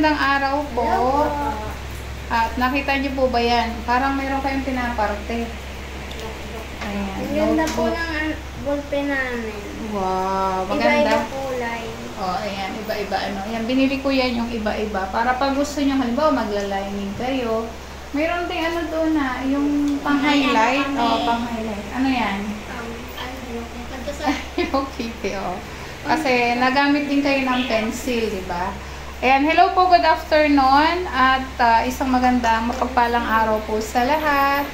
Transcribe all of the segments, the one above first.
magandang araw po. At nakita niyo po ba yan? Parang mayroon kayong pinaparte. Ayan. Ang ganda po ng ballpen namin. Wow, maganda. Iba-iba kulay. Oh, ayan, iba-iba ano. Ayan, binili ko yan yung iba-iba. Para pag gusto niyo, halimbawa magla-lining kayo. Mayroon ding ano doon na, yung pang-highlight. Oh, pang-highlight. Ano yan? Okay, oh. Kasi nagamit din kayo ng pencil, di ba? Ayan, hello po, good afternoon. At isang magandang mapagpalang araw po sa lahat.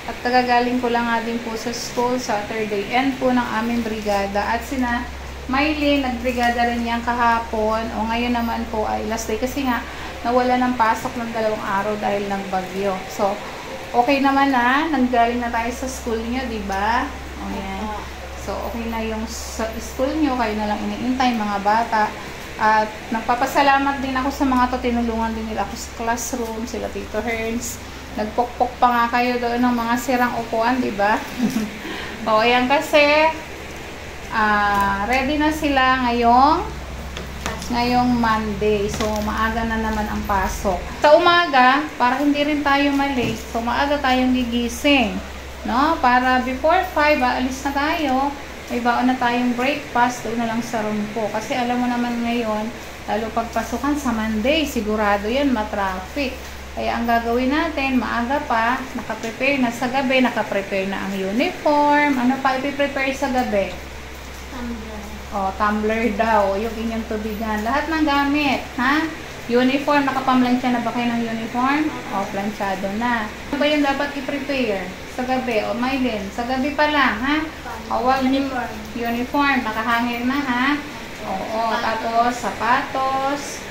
At kagagaling ko lang nga din po sa school, Saturday end po ng aming brigada. At sina Maylin, nagbrigada rin yan kahapon. O ngayon naman po ay last day kasi nga nawala ng pasok ng 2 araw dahil ng bagyo. So, okay naman na. Nanggaling na tayo sa school niyo, di ba? O yan. So, okay na yung school nyo. Kayo na lang iniintay, mga bata. At nagpapasalamat din ako sa mga to. Tinulungan din nila ako sa classroom. Sila Tito Herns. Nagpokpok pa nga kayo doon ng mga sirang upuan, di ba? O, ayan kasi ready na sila ngayong Monday. So, maaga na naman ang pasok. Sa umaga, para hindi rin tayo malate, so maaga tayong gigising. No? Para before 5, aalis na tayo. May baon na tayong breakfast. Doon na lang sa room ko. Kasi alam mo naman ngayon, lalo pagpasukan sa Monday, sigurado yan, matraffic. Kaya ang gagawin natin, maaga pa, nakaprepare na sa gabi, nakaprepare na ang uniform. Ano pa ipiprepare sa gabi? Tumbler. O, tumbler daw. Yung inyong tubigan. Lahat ng gamit, ha? Uniform, nakapamlansya na ba kayo ng uniform? O, planchado na. Ano ba yung dapat i-prepare? Sa gabi. O, Maylin, sa gabi pa lang, ha? O, uniform. Nakahangin na, ha? Oo, tapos, sapatos.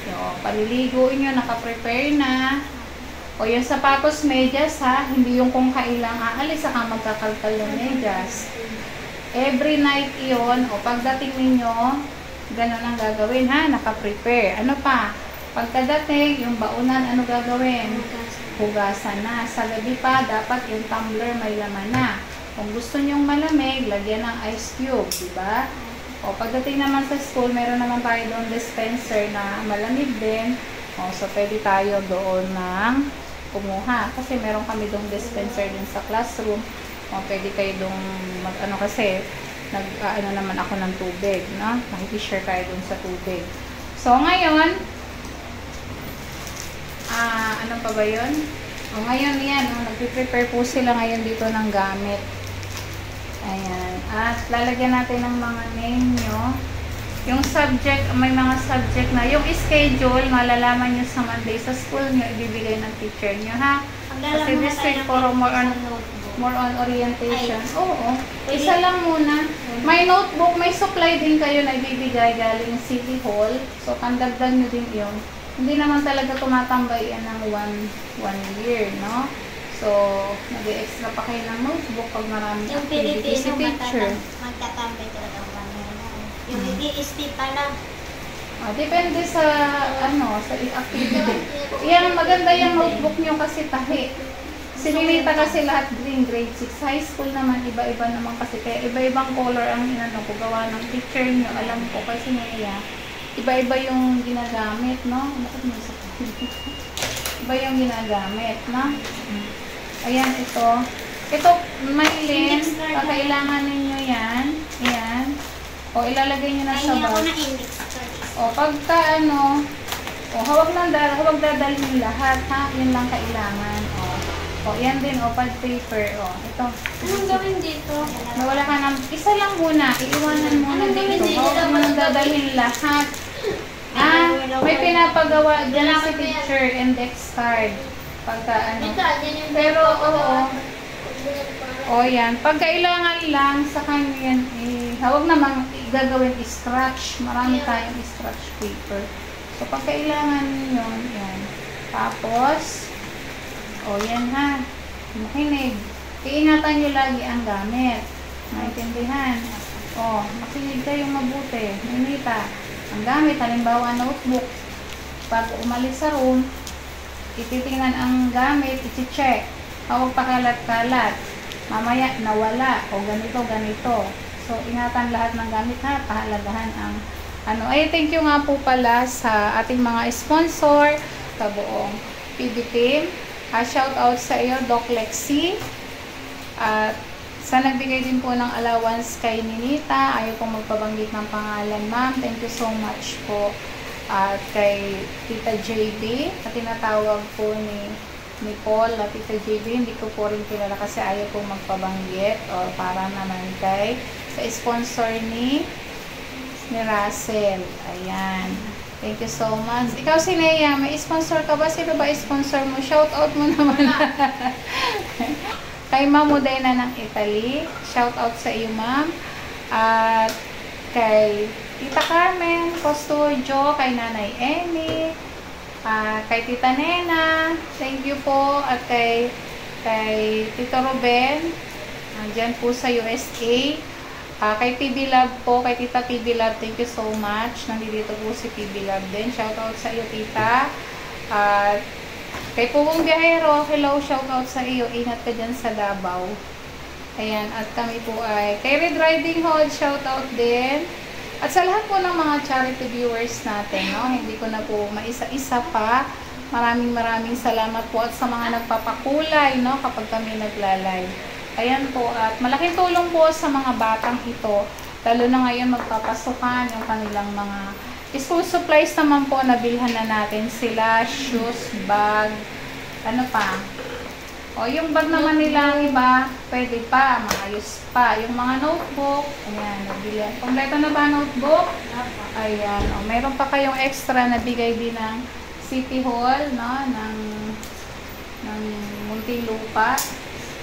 O, paliligo nyo, nakaprepare na. O, yung sapatos, medyas, ha? Hindi yung kung kailang aalis, saka magkakalkal yung medyas. Every night iyon, o, pagdating ninyo, ganun ang gagawin, ha? Naka-prepare. Ano pa? Pagkadating, yung baunan, ano gagawin? Hugasan na. Sa gabi pa, dapat yung tumbler may laman na. Kung gusto nyong malamig, lagyan ng ice cube, diba? O, pagdating naman sa school, meron naman tayo doon dispenser na malamig din. O, so, pwede tayo doon ng kumuha. Kasi meron kami doon dispenser din sa classroom. O, pwede kayo doon mag-ano kasi, nag-ano naman ako ng tubig, no? Makikishare kayo dun sa tubig. So, ngayon, ano pa ba yun? O, ngayon yan, nag-prepare po sila ngayon dito ng gamit. Ayan. At lalagyan natin ng mga name nyo. Yung subject, may mga subject na, yung schedule, malalaman nyo sa Monday sa school nyo, ibibigay ng teacher nyo, ha? Kasi this week, for more on orientation. Oo. Isa lang muna. May notebook, may supply din kayo na ibibigay galing City Hall. So, pandagdag nyo din yun. Hindi naman talaga tumatambay yan ng one year, no? So, nag-extra pa kayo ng notebook pag marami activity si teacher. Magtatambay talaga 1 year na. Yung i-stay pala. Depende sa, sa activity. Yan, maganda yung notebook nyo kasi tahi. Sinilita kasi lahat grade 6. High school naman, iba-iba naman kasi. Kaya iba-ibang color ang ko gawa ng teacher nyo. Alam ko kasi niya, iba-iba yung ginagamit, no? Bakit mo sa iba yung ginagamit, no? Ayan, ito. Ito, Maylin, kailangan ninyo yan. Ayan. O, ilalagay nyo na sa bag. O, pagka hawag dadalhin yung lahat, ha? Yun lang kailangan. O, yan din, pad paper. O, ito. Anong gawin dito? Nawala ka ng, isa lang muna. Iiwanan muna dito. Huwag mo nang dadalhin lahat. May pinapagawa dyan si teacher index card. Pagka Pero, yan. Pag kailangan lang, sa kanya yan, huwag namang gagawin scratch. Marami tayong scratch paper. So, pag kailangan yun, yan. Tapos, yan ha. Makinig. Iingatan nyo lagi ang gamit. Maintindihan. Makinig kayong mabuti. Minita. Ang gamit, halimbawa notebook. Pag umalis sa room, ititingnan ang gamit, iti-check. Huwag pakalat-kalat. Mamaya, nawala. O ganito. So, ingatan lahat ng gamit ha. Pahalagahan ang Thank you nga po pala sa ating mga sponsor, sa buong PB team. Shout out sa iyo, Doc Lexi. At sa nagbigay din po ng allowance kay Ninita, ayaw pong magpabanggit ng pangalan, ma'am. Thank you so much po. At kay Tita JB, at tinatawag po ni Paul at Tita JB, hindi ko po rin kilala kasi ayaw pong magpabanggit, o para naman kay sa sponsor ni Russell. Ayan. Thank you so much. Ikaw, si Nea, may sponsor ka ba? Sino ba sponsor mo? Shout out mo naman. Kay Ma'am Modena ng Italy. Shout out sa iyo, ma'am. At kay Tita Carmen Costudio, kay Nanay Amy, kay Tita Nena, thank you po. At kay Tito Ruben, dyan po sa USA. Kay PB Love po, kay Tita PB Love, thank you so much. Nandito po si PB Love din. Shout out sa iyo, Tita. At kay Pugong Biyahero, hello, shout out sa iyo. Ingat ka dyan sa Davao. Ayan, at kami po ay kay Red Riding Hood, shout out din. At sa lahat po ng mga charity viewers natin, no? Hindi ko na po maisa-isa pa. Maraming salamat po at sa mga nagpapakulay, no? Kapag kami naglalay. Ayan po, at malaking tulong po sa mga batang ito. Lalo na ngayon magpapasukan yung kanilang mga school supplies naman po, nabilhan na natin sila. Shoes, bag, ano pa? O, yung bag naman nila ang iba, pwede pa, maayos pa. Yung mga notebook, ayan, nabili. Kompleto na ba notebook? Ayan, o, meron pa kayong extra na bigay din ng City Hall, no, ng Muntinlupa.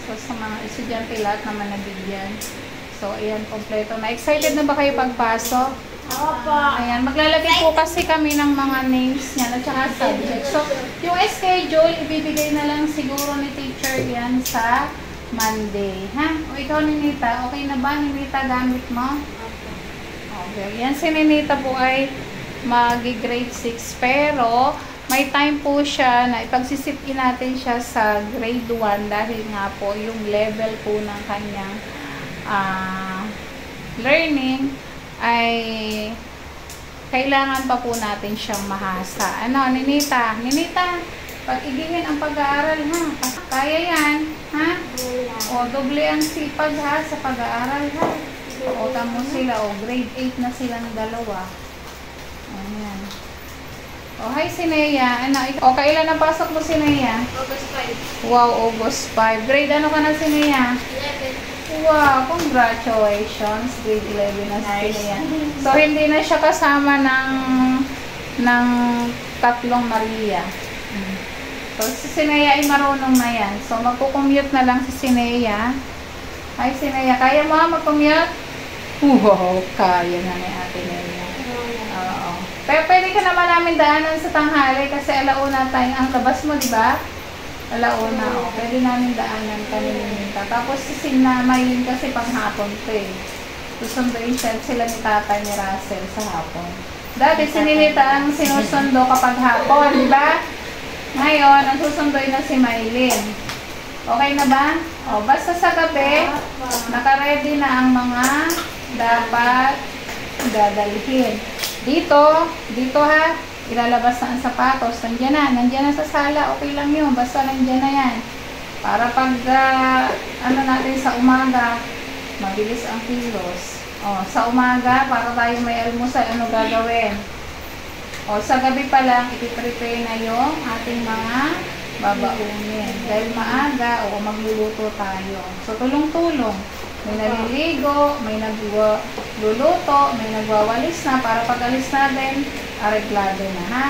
So, sa mga estudyante lahat naman nabigyan. So, ayan, kompleto na. Excited na ba kayo pagpasok? Opo. Ayan, maglalagay po kasi kami ng mga names niya at saka subject. So, yung schedule, ibibigay na lang siguro ni teacher yan sa Monday. Ha? O ikaw, Ninita, okay na ba, Ninita, gamit mo? Okay. Yan, si Ninita po ay mag-grade 6, pero may time po siya na ipagsisit-in natin siya sa grade 1 dahil nga po yung level po ng kanyang learning ay kailangan pa po natin siyang mahasa. Ano, Ninita? Ninita, pag-igihin ang pag-aaral, ha? Kaya yan, ha? O, doble ang sipag, ha? Sa pag-aaral, ha? O, tamo sila. O, grade 8 na silang dalawa. Ayan. O, hi, si Nea. Ano, o, kailan ang pasok mo, si Nea? August 5. Wow, August 5. Grade ano ka na, si Nea? 11. Wow, congratulations. Grade 11 na sila yan. So, hindi na siya kasama ng tatlong Maria. So, si Sinea ay marunong na yan. So, magkukommute na lang si Sinea. Ay, Sinea, kaya mo mag-commute? Wow, kaya na ni Ate Nea. Oo. Pero pwede ka naman namin daanan sa tanghali kasi alauna tayo. Ang labas mo, di ba? Alauna, o. Pwede namin daanan kanina. Tapos si Maylin kasi panghapon pa eh. Susunduin sila ni tatay ni Russell sa hapon. Dati si Ninita ang sinusundo kapag hapon, di ba? Ngayon, ang susunduin na si Maylin. Okay na ba? O, basta sa gabi, nakaready na ang mga dapat dadalhin. Dito ha, ilalabas na ang sapatos, nandiyan na sa sala, okay lang yun, basta nandiyan na yan. Para pag, ano natin sa umaga, mabilis ang kilos. O, sa umaga, para tayo may almusal, ano gagawin? O, sa gabi pa lang, ipiprepare na yung ating mga babaunin. Dahil maaga, o magluluto tayo. So, tulong-tulong. May naliligo, may nagluluto, may nagwawalis na para pag alis natin, areglado na ha.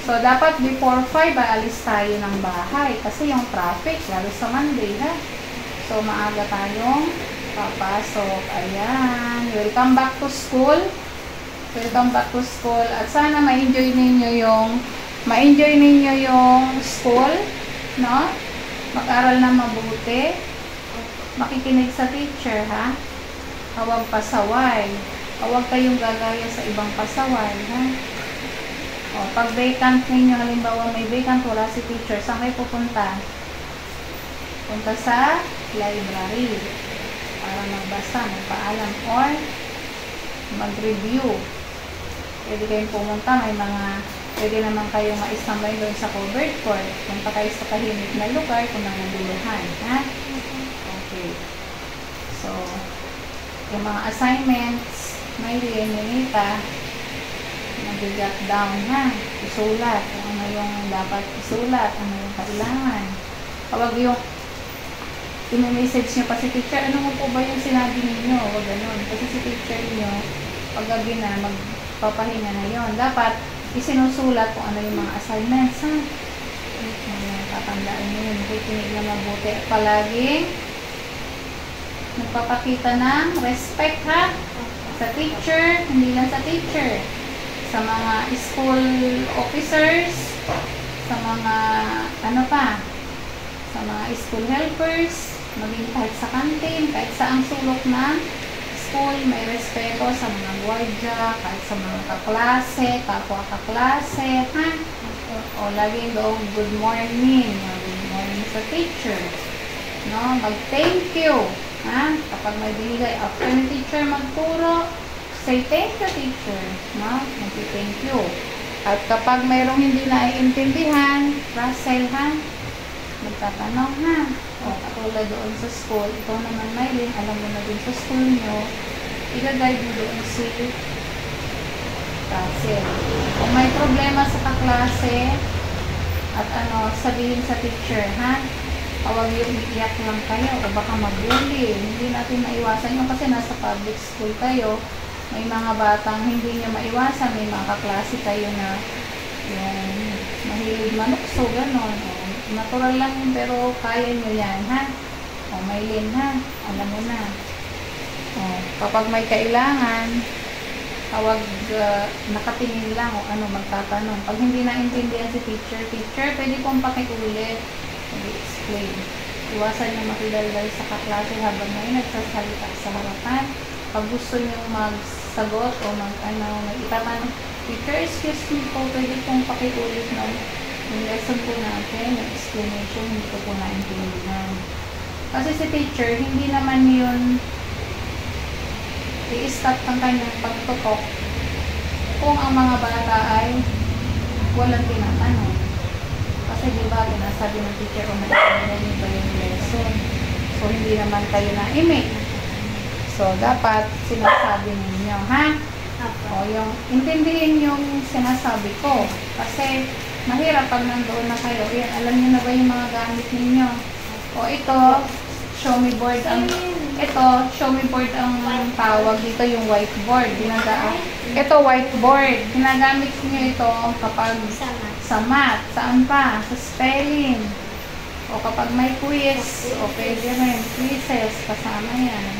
So, dapat before 5, aalis tayo ng bahay. Kasi yung traffic, lalo sa Monday ha. So, maaga tayong papasok. Ayan. Welcome back to school. Welcome back to school. At sana ma-enjoy ninyo yung school. No? Mag-aral na mabuti. Makikinig sa teacher, ha? Huwag pasaway. Huwag kayong gagaya sa ibang pasaway, ha? O, pag vacant ninyo, halimbawa may vacant, wala si teacher, saan kayo pupunta? Punta sa library para magbasa, magpaalam, or mag-review. Pwede kayong pumunta, pwede naman kayong maisambay doon sa covered court. Punta kayo sa tahimik na lugar kung nanguguluhan. Ha? Okay. So, yung mga assignments, may Ninita, mag-jot down ha. Isulat. Kung ano yung dapat isulat, ano yung kailangan. Kapag yung i-message nyo pa si teacher, ano mo po ba yung sinabi ninyo? O ganun. Kasi si teacher nyo, pag gabi na, magpapahinga na yon. Dapat, isinusulat kung ano yung mga assignments, ha? Tatandaan nyo yun. Makikinig na mabuti. Palaging, nagpapakita ng respect, ha? Sa teacher, hindi lang sa teacher. Sa mga school officers, sa mga, sa mga school helpers, maging kahit sa kantin, kahit sa ang sulok ng school, may respeto sa mga gwardiya, kahit sa mga kaklase, kapwa kaklase, ha? O laging doon, good morning sa teacher, no? Mag-thank you, ha? Kapag may binigay, after ng teacher magturo, say thank you, teacher, no? Mag-thank you. At kapag mayroong hindi naiintindihan, Russell, ha? Magtatanong, ha? O, katulad doon sa school, ito naman, Mylene, alam mo na din sa school nyo, i-guide mo doon si Russell. Kung may problema sa kaklase, at sabihin sa teacher, ha? Huwag yung iiyak lang kayo, o baka mag-bully. Hindi natin maiwasan yun kasi nasa public school kayo. May mga batang hindi nyo maiwasan, may mga kaklase kayo na yan, mahilig manukso, gano'n. Natural lang yun, pero kaya nyo yan, ha? O, Mylene, ha? Alam mo na. O, kapag may kailangan, tawag, nakatingin lang o magtatanong. Pag hindi naintindihan si teacher, pwede pong pakiulit. Mag-explain. Iwasan nyo makidaldal sa kaklase habang may nagsasalita sa harapan. Pag gusto nyo magsagot o itatanong, teacher, excuse me po, pwede pong pakiulit yung lesson po natin, yung explanation, hindi ko po naintindihan. Kasi si teacher, hindi naman yun i-stop ang kanyang pagtutok kung ang mga bata ay walang tinatanong. Kasi diba, sinasabi ng teacher, naintindihan niyo ba yung lesson? So, hindi naman kayo na-imik. So, dapat sinasabi ninyo, ha? O, yung intindihin yung sinasabi ko. Kasi, mahirap pag nandoon na kayo. Yan, alam niyo na ba yung mga gamit ninyo? O, ito, show me board ang tawag dito, yung whiteboard. Ito, whiteboard. Ginagamit niyo ito kapag sa math. Saan pa? Sa spelling. O kapag may quiz, o pwede rin. Quizzes, kasama yan.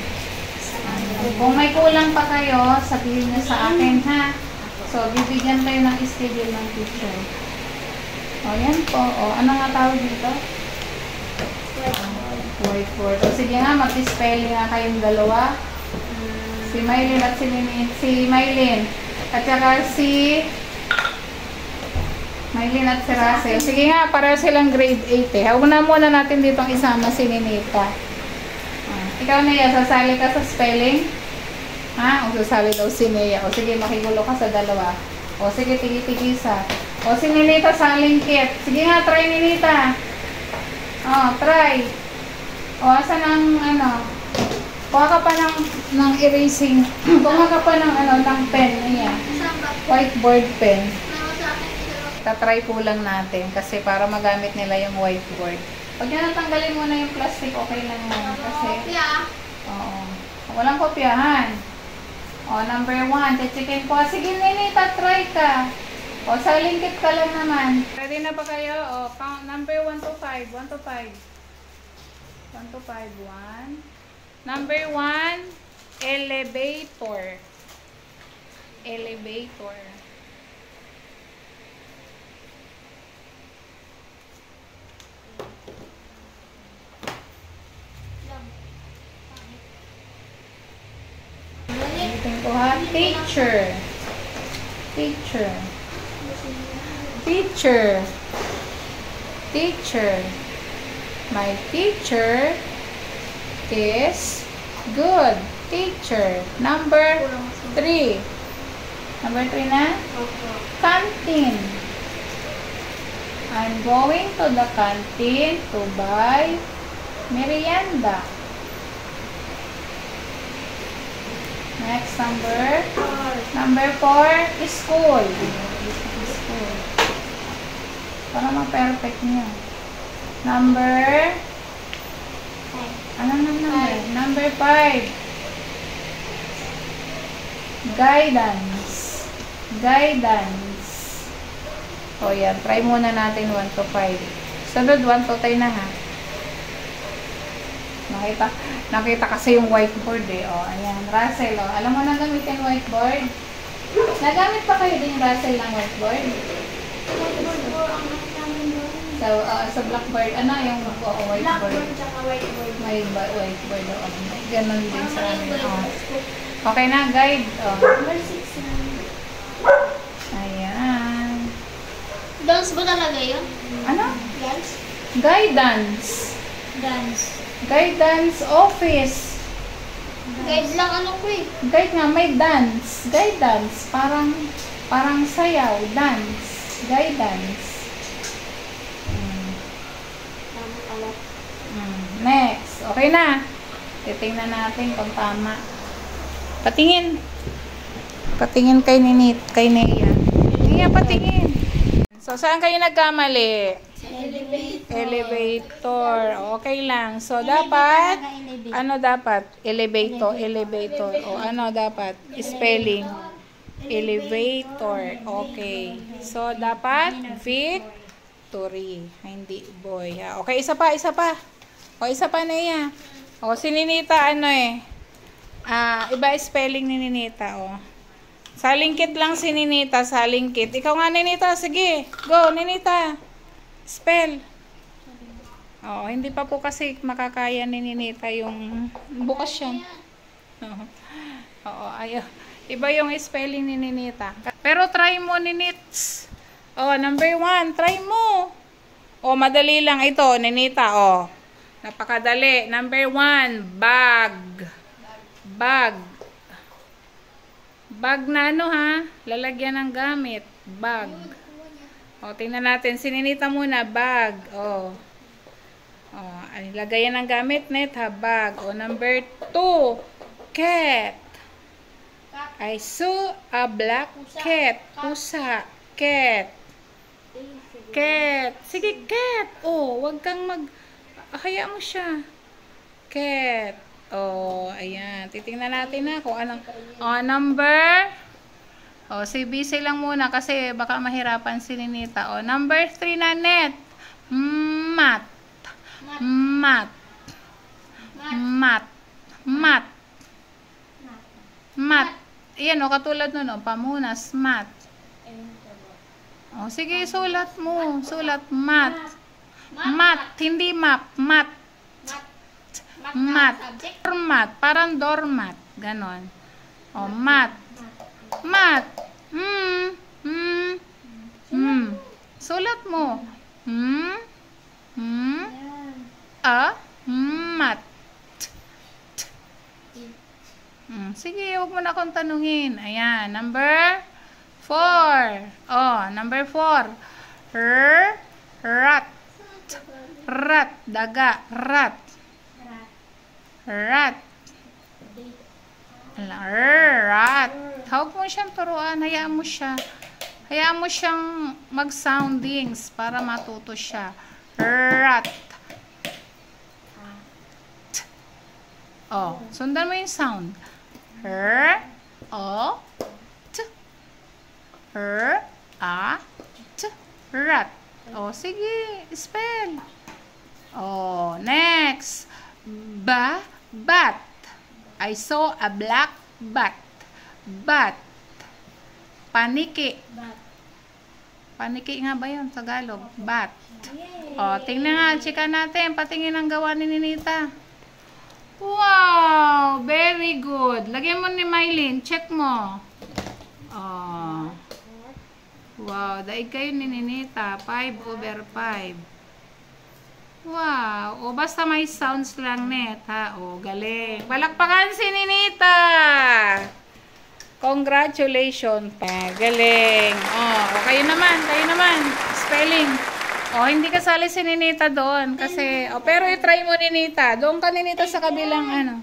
Kung may kulang pa kayo, sabihin niyo sa akin, ha? So, bibigyan kayo ng schedule ng teacher. O, yan po. O, ano nga tawag dito? Whiteboard. O, sige nga, mag-spelling nga kayong dalawa. Si Mylene at si Mylene. At saka si Mylene at si Russell. Sige nga, para silang grade 8 eh. Huwag na muna natin ditong isama si Ninita. Ikaw, Nia, sasali ka sa spelling? Ha? O sasali daw si Nia. O sige, makigulo ka sa dalawa. O sige, tigi-tigisa. O si Ninita saling kit. Sige nga, try Ninita. O, try. O, asan ang kuha ka pa ng erasing. Kuha ka pa ng pen. Ayan. Whiteboard pen. Tatry po lang natin kasi para magamit nila yung whiteboard. Pag yan natanggalin mo na yung plastic, okay lang yan. Kasi, oo. Walang kopyahan. O, number 1. Chichikin ko. Sige, Ninita, try ka. O, salingkit ka lang naman. Ready na ba kayo? O, count number 1 to 5. 1 to 5. 1 to 5. 1. Number 1, elevator. Elevator. Ulitin ko ha. Teacher. Teacher. Teacher. Teacher. My teacher is good. Teacher. Number 3. Number 3 na? Opo. Canteen. I'm going to the canteen to buy merienda. Next number. Number 4, school. School. Para ma-perfect niyo. Number, ano na number? Number 5. Guidance. Guidance. O yan, try muna natin 1 to 5. Sunod 1 to 10 na ha. Nakita kasi yung whiteboard eh. O, ayan. Russell, o. Alam mo na gamitin whiteboard? Nagamit pa kayo din Russell ng whiteboard? Whiteboard po ang namin doon. Sa blackboard, ano yung whiteboard? Blackboard tsaka whiteboard. Whiteboard, o. Ganon din sa amin. O. Okay na, guide. O. Number 6 na. Ayan. Dance ba talaga yun? Ano? Dance? Guidance. Dance. Guidance office. Guide lang ano ko eh. Guide nga, may dance. Guidance. Parang sayaw. Dance. Guidance. Tama pala. Next. Okay na. Titingnan natin kung tama. Patingin. Patingin kay Ninit. Kay Nea. Nea, patingin. So, saan kayo nagkamali? Elevator. Okay lang. So, dapat, ano dapat? Elevator. O, ano dapat? Spelling. Elevator. Okay. So, dapat victory. Hindi boy. Ha? Okay, isa pa. O, isa pa na yan. O, si Ninita, ano eh. Iba spelling ni Ninita, o. Salingkit lang si Ninita, salingkit. Ikaw nga, Ninita. Sige. Go, Ninita. Spell. Oo, hindi pa po kasi makakaya ni Ninita yung bukas yan. Oo, ayaw. Iba yung spelling ni Ninita. Pero try mo, Ninits. Oh, number 1. Try mo. Oh, madali lang ito, Ninita. Oh, napakadali. Number 1, bag. Bag. Bag na ano ha? Lalagyan ng gamit. Bag. O, tingnan natin. Sininita muna. Bag. O. O, lagayan ng gamit. Net ha? Bag. O, number 2. Cat. I saw a black cat. Pusa. Cat. Cat. Sige, cat. O, wag kang Haya mo siya. Cat. Oh, ayan. Titingnan natin na kung anong... Oh, number... Oh, si busy lang muna kasi baka mahirapan si Ninita. Oh, number 3 na net. Mat. Mat. Mat. Mat. Mat. Ayan, oh, katulad nun, oh, pamunas. Mat. Oh, sige, sulat mo. Sulat, mat. Mat. Hindi map. Mat. Mat. Doormat. Parang doormat. Ganon. O, mat. Mat. Sulat mo. Mat. Sige, huwag mo na akong tanungin. Ayan. Number 4. Oh, number 4. Rat. Rat. Daga. Rat. Rat. Rat. Huwag mo siyang turuan. Hayaan mo siya. Hayaan mo siyang mag-soundings para matuto siya. Rat. Oh, sundan mo yung sound. R-O-T. R-A-T. Rat. Oh, sige. Spell. Oh, next. Bat. I saw a black bat. Bat. Paniki. Paniki nga ba yun? Tagalog. Bat. O, tingnan nga. Chika natin. Patingin ang gawa ni Ninita. Wow! Very good. Lagyan mo ni Mylene. Check mo. Oh. Wow. Daig kayo ni Ninita. 5/5. Wow. O, basta may sounds lang net, ha? O, galing. Palakpakan si Ninita! Congratulations. Galing. Oh, kayo naman. Spelling. Oh, hindi kasali si Ninita doon. Kasi, pero i-try mo, Ninita. Doon ka, Ninita, sa kabilang ano.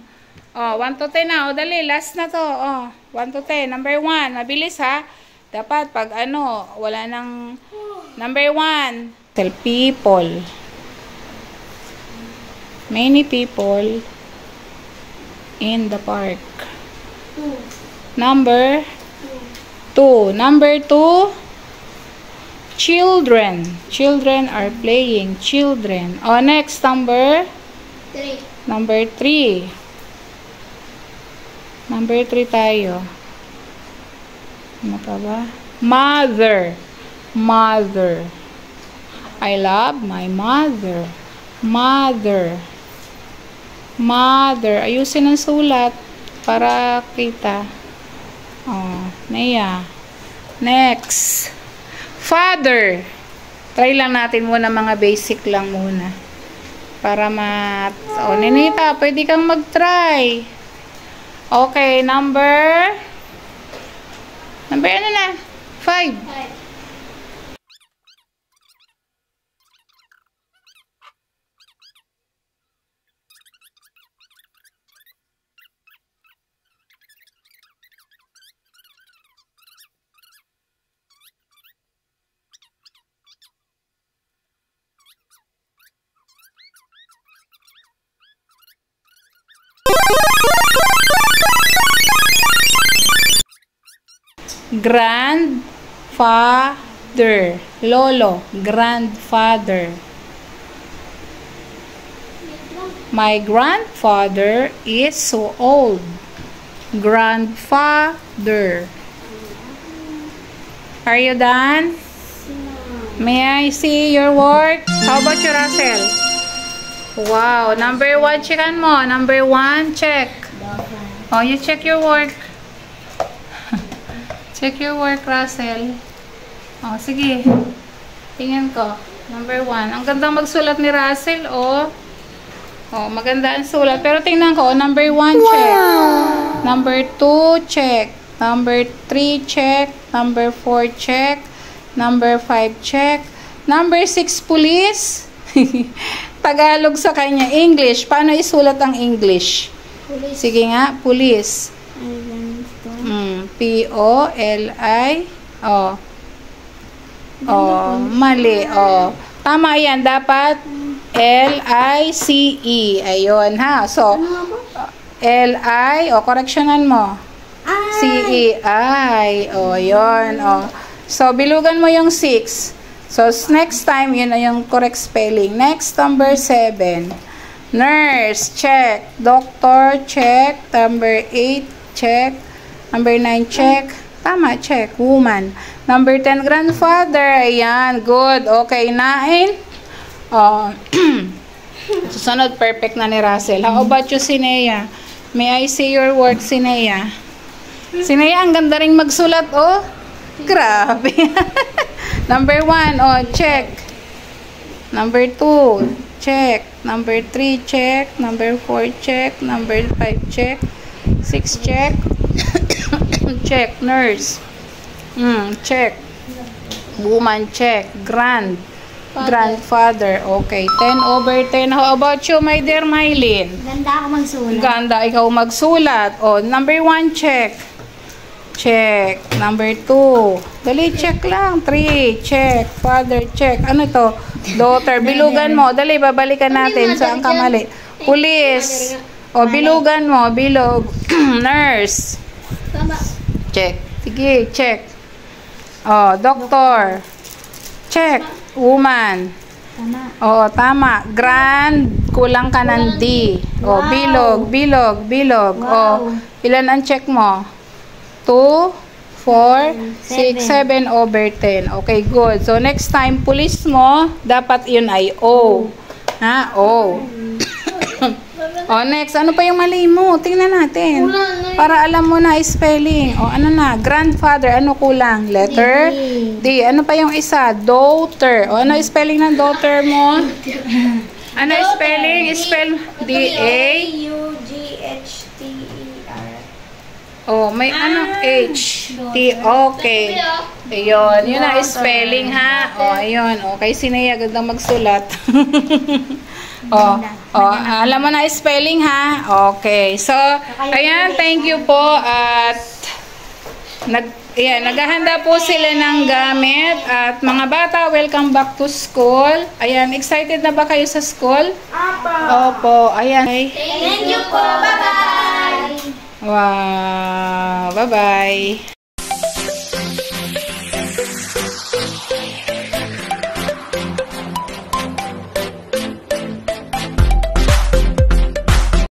Oh, 1 to 10 na. O, dali. Last na to. Oh, 1 to 10. Number 1. Mabilis, ha? Dapat, pag wala nang number 1. Tell people. Many people in the park. Number 2. Number 2. Children. Children are playing. Children. Oh, next number 3. Number 3. Number 3 tayo. Ano pa ba? Mother. Mother. I love my mother. Mother. Mother. Ayusin ang sulat para kita. Oh, Naya. Next. Father. Try lang natin muna mga basic lang muna. Para oh, Ninita, pwede kang mag-try. Okay, number ano na? 5. Grandfather. Lolo. Grandfather. My grandfather is so old. Grandfather. Are you done? May I see your work? How about you, Russell? Wow. Number 1, checkan mo. Number 1, check. Oh, you check your work. Check your work, Russell. Oh, sige. Tingnan ko. Number 1. Ang ganda magsulat ni Russell, oh. Oh, maganda ang sulat. Pero tingnan ko, number 1, check. Number 2, check. Number 3, check. Number 4, check. Number 5, check. Number 6, police. Tagalog sa kanya. English. Paano isulat ang English? Police. Sige nga, police. P-O-L-I. Oh. Oh, mali. Oh. Tama yan. Dapat L-I-C-E. Ayun, ha. So, L-I. O, correctionan mo. C-E-I. O, yun. O. So, bilugan mo yung 6. So, next time, yun na yung correct spelling. Next, number 7. Nurse, check. Doctor, check. Number 8, check. Number 9, check. Tama, check. Woman. Number 10, grandfather. Ayan, good. Okay, 9. Oh. Susunod, perfect na ni Russell. How about you, Sinea? May I see your work, Sinea? Sinea, ang ganda ring magsulat, oh. Grabe. Number 1, oh, check. Number 2, check. Number 3, check. Number 4, check. Number 5, check. 6, check. Check. Nurse. Check. Woman, check. Grandfather. Okay. 10/10. How about you, my dear Mylene? Ganda ako magsulat. Ganda ikaw magsulat. Oh, number 1, check. Check. Number 2. Dali, check lang. 3, check. Father, check. Ano to? Daughter. Bilugan mo. Dali, babalikan natin. Saan ka mali? Police. O, bilugan mo. Bilog. Nurse. Tama. Check. Sige, check. O, doctor. Check. Woman. Tama. Oo, tama. Grand. Kulang ka ng D. O, bilog. Bilog. O, ilan ang check mo? 2, 4, 6, 7/10. Okay, good. So, next time, police mo, dapat yun ay O. Ha? O. O, next. Ano pa yung mali mo? Tingnan natin. Para alam mo na spelling. O, ano na? Grandfather. Ano kulang? Letter D. Ano pa yung isa? Daughter. O, ano spelling ng daughter mo? Ano spelling? Spell D-A. U-G-H-T-E-R. Oh, may ano? H. T. Okay. Ayun. Yun na spelling, ha? Oh, ayun. Okay, Sinea, gandang magsulat. Oh, alam mo na spelling, ha? Okay. So, ayan, thank you po. At, naghahanda po sila ng gamit. At mga bata, welcome back to school. Ayan, excited na ba kayo sa school? Opo. Ayan. Thank you po. Bye-bye. Wow. Bye-bye.